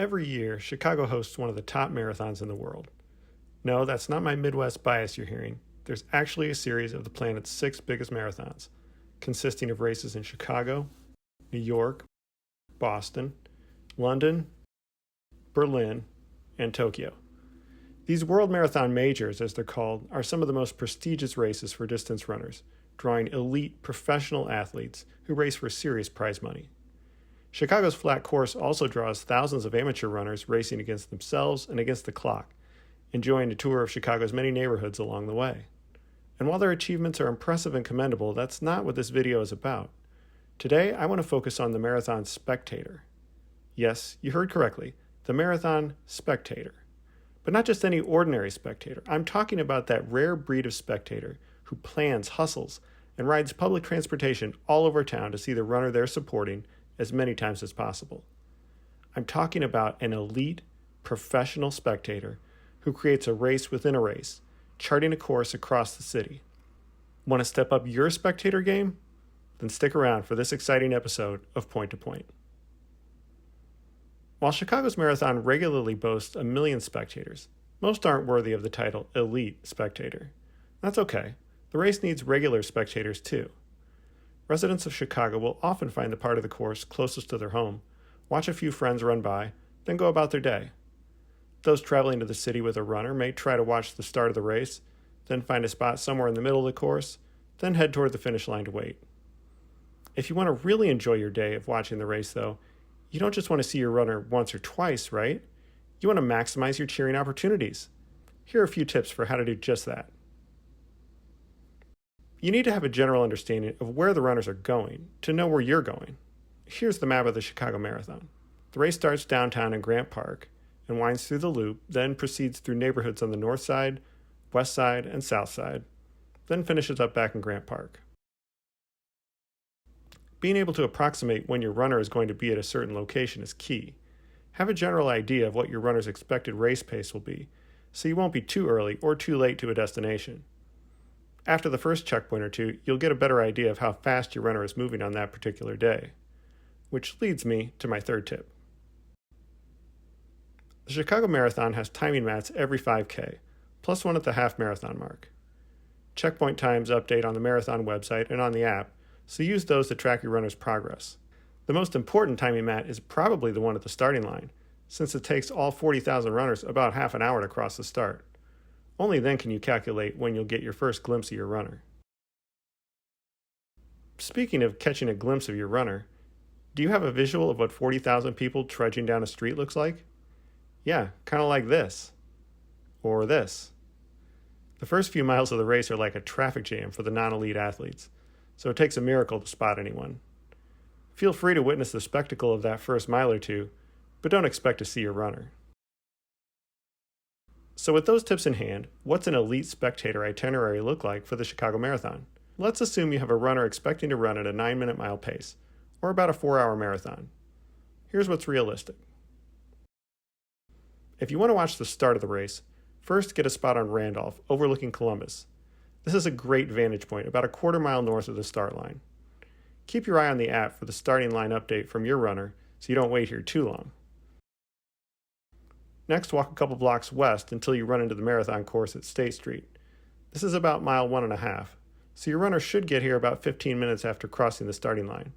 Every year, Chicago hosts one of the top marathons in the world. No, that's not my Midwest bias you're hearing. There's actually a series of the planet's 6 biggest marathons, consisting of races in Chicago, New York, Boston, London, Berlin, and Tokyo. These World Marathon Majors, as they're called, are some of the most prestigious races for distance runners, drawing elite professional athletes who race for serious prize money. Chicago's flat course also draws thousands of amateur runners racing against themselves and against the clock, enjoying a tour of Chicago's many neighborhoods along the way. And while their achievements are impressive and commendable, that's not what this video is about. Today, I want to focus on the Marathon Spectator. Yes, you heard correctly, the Marathon Spectator. But not just any ordinary spectator. I'm talking about that rare breed of spectator who plans, hustles, and rides public transportation all over town to see the runner they're supporting as many times as possible. I'm talking about an elite, professional spectator who creates a race within a race, charting a course across the city. Want to step up your spectator game? Then stick around for this exciting episode of Point to Point. While Chicago's marathon regularly boasts 1 million spectators, most aren't worthy of the title Elite Spectator. That's okay. The race needs regular spectators too. Residents of Chicago will often find the part of the course closest to their home, watch a few friends run by, then go about their day. Those traveling to the city with a runner may try to watch the start of the race, then find a spot somewhere in the middle of the course, then head toward the finish line to wait. If you want to really enjoy your day of watching the race, though, you don't just want to see your runner once or twice, right? You want to maximize your cheering opportunities. Here are a few tips for how to do just that. You need to have a general understanding of where the runners are going to know where you're going. Here's the map of the Chicago Marathon. The race starts downtown in Grant Park and winds through the loop, then proceeds through neighborhoods on the north side, west side, and south side, then finishes up back in Grant Park. Being able to approximate when your runner is going to be at a certain location is key. Have a general idea of what your runner's expected race pace will be, so you won't be too early or too late to a destination. After the first checkpoint or two, you'll get a better idea of how fast your runner is moving on that particular day. Which leads me to my third tip. The Chicago Marathon has timing mats every 5K, plus one at the half marathon mark. Checkpoint times update on the marathon website and on the app, so use those to track your runner's progress. The most important timing mat is probably the one at the starting line, since it takes all 40,000 runners about half an hour to cross the start. Only then can you calculate when you'll get your first glimpse of your runner. Speaking of catching a glimpse of your runner, do you have a visual of what 40,000 people trudging down a street looks like? Yeah, kind of like this. Or this. The first few miles of the race are like a traffic jam for the non-elite athletes, so it takes a miracle to spot anyone. Feel free to witness the spectacle of that first mile or two, but don't expect to see your runner. So with those tips in hand, what's an elite spectator itinerary look like for the Chicago Marathon? Let's assume you have a runner expecting to run at a 9-minute mile pace, or about a 4-hour marathon. Here's what's realistic. If you want to watch the start of the race, first get a spot on Randolph, overlooking Columbus. This is a great vantage point, about a quarter mile north of the start line. Keep your eye on the app for the starting line update from your runner so you don't wait here too long. Next, walk a couple blocks west until you run into the marathon course at State Street. This is about mile 1.5, so your runner should get here about 15 minutes after crossing the starting line.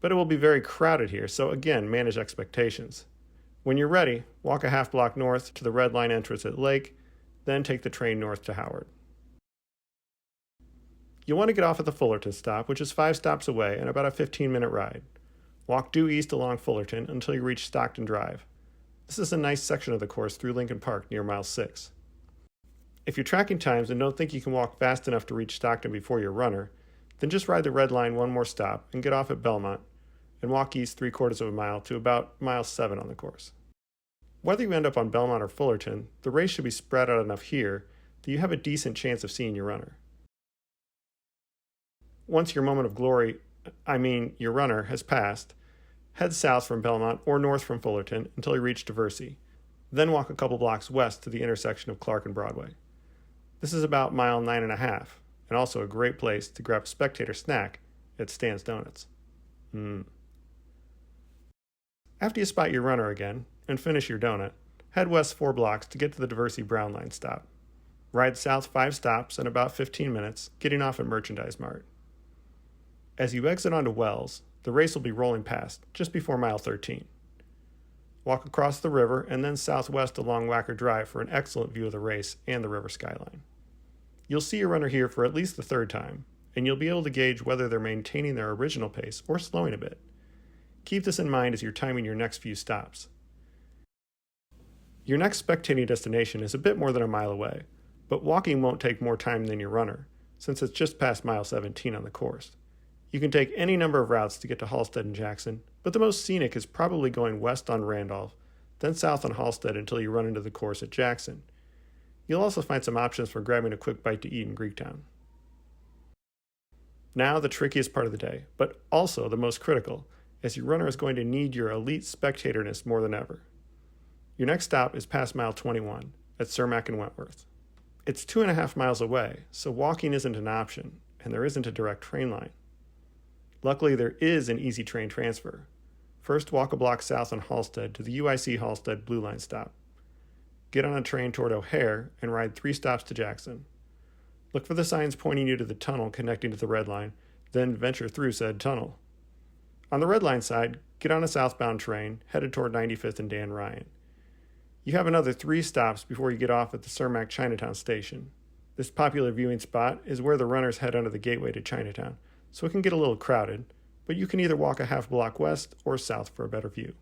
But it will be very crowded here, so again, manage expectations. When you're ready, walk a half block north to the Red Line entrance at Lake, then take the train north to Howard. You'll want to get off at the Fullerton stop, which is 5 stops away and about a 15-minute ride. Walk due east along Fullerton until you reach Stockton Drive. This is a nice section of the course through Lincoln Park near mile 6. If you're tracking times and don't think you can walk fast enough to reach Stockton before your runner, then just ride the Red Line one more stop and get off at Belmont and walk east 3/4 of a mile to about mile 7 on the course. Whether you end up on Belmont or Fullerton, the race should be spread out enough here that you have a decent chance of seeing your runner. Once your moment of glory, your runner, has passed, head south from Belmont or north from Fullerton until you reach Diversey, then walk a couple blocks west to the intersection of Clark and Broadway. This is about mile 9.5, and also a great place to grab a spectator snack at Stan's Donuts. After you spot your runner again, and finish your donut, head west 4 blocks to get to the Diversey Brown Line stop. Ride south 5 stops in about 15 minutes, getting off at Merchandise Mart. As you exit onto Wells, the race will be rolling past, just before mile 13. Walk across the river and then southwest along Wacker Drive for an excellent view of the race and the river skyline. You'll see your runner here for at least the 3rd time, and you'll be able to gauge whether they're maintaining their original pace or slowing a bit. Keep this in mind as you're timing your next few stops. Your next spectating destination is a bit more than a mile away, but walking won't take more time than your runner, since it's just past mile 17 on the course. You can take any number of routes to get to Halstead and Jackson, but the most scenic is probably going west on Randolph, then south on Halstead until you run into the course at Jackson. You'll also find some options for grabbing a quick bite to eat in Greektown. Now the trickiest part of the day, but also the most critical, as your runner is going to need your elite spectatorness more than ever. Your next stop is past mile 21 at Cermak and Wentworth. It's 2.5 miles away, so walking isn't an option, and there isn't a direct train line. Luckily, there is an easy train transfer. First, walk a block south on Halstead to the UIC Halstead Blue Line stop. Get on a train toward O'Hare and ride 3 stops to Jackson. Look for the signs pointing you to the tunnel connecting to the Red Line, then venture through said tunnel. On the Red Line side, get on a southbound train headed toward 95th and Dan Ryan. You have another 3 stops before you get off at the Cermak Chinatown station. This popular viewing spot is where the runners head under the gateway to Chinatown, so it can get a little crowded, but you can either walk a half block west or south for a better view.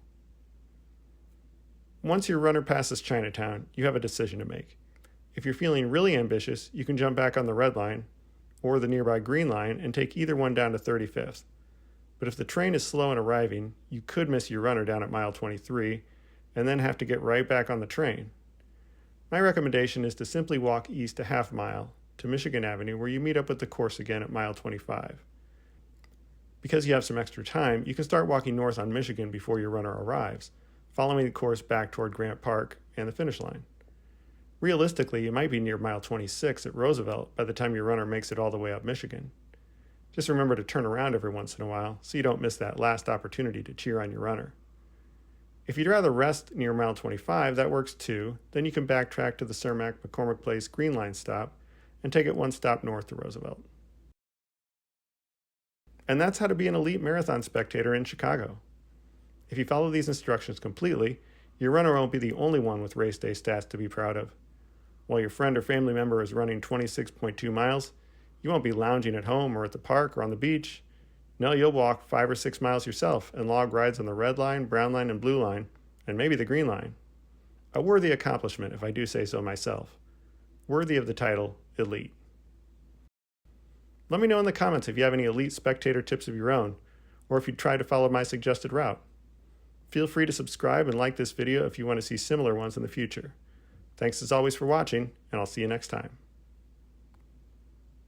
Once your runner passes Chinatown, you have a decision to make. If you're feeling really ambitious, you can jump back on the Red Line or the nearby Green Line and take either one down to 35th. But if the train is slow in arriving, you could miss your runner down at mile 23 and then have to get right back on the train. My recommendation is to simply walk east a half mile to Michigan Avenue, where you meet up with the course again at mile 25. Because you have some extra time, you can start walking north on Michigan before your runner arrives, following the course back toward Grant Park and the finish line. Realistically, you might be near mile 26 at Roosevelt by the time your runner makes it all the way up Michigan. Just remember to turn around every once in a while so you don't miss that last opportunity to cheer on your runner. If you'd rather rest near mile 25, that works too. Then you can backtrack to the Cermak McCormick Place Green Line stop and take it 1 stop north to Roosevelt. And that's how to be an elite marathon spectator in Chicago. If you follow these instructions completely, your runner won't be the only one with race day stats to be proud of. While your friend or family member is running 26.2 miles, you won't be lounging at home or at the park or on the beach. No, you'll walk 5 or 6 miles yourself and log rides on the Red Line, Brown Line, and Blue Line, and maybe the Green Line. A worthy accomplishment, if I do say so myself. Worthy of the title, Elite. Let me know in the comments if you have any elite spectator tips of your own, or if you'd try to follow my suggested route. Feel free to subscribe and like this video if you want to see similar ones in the future. Thanks as always for watching, and I'll see you next time.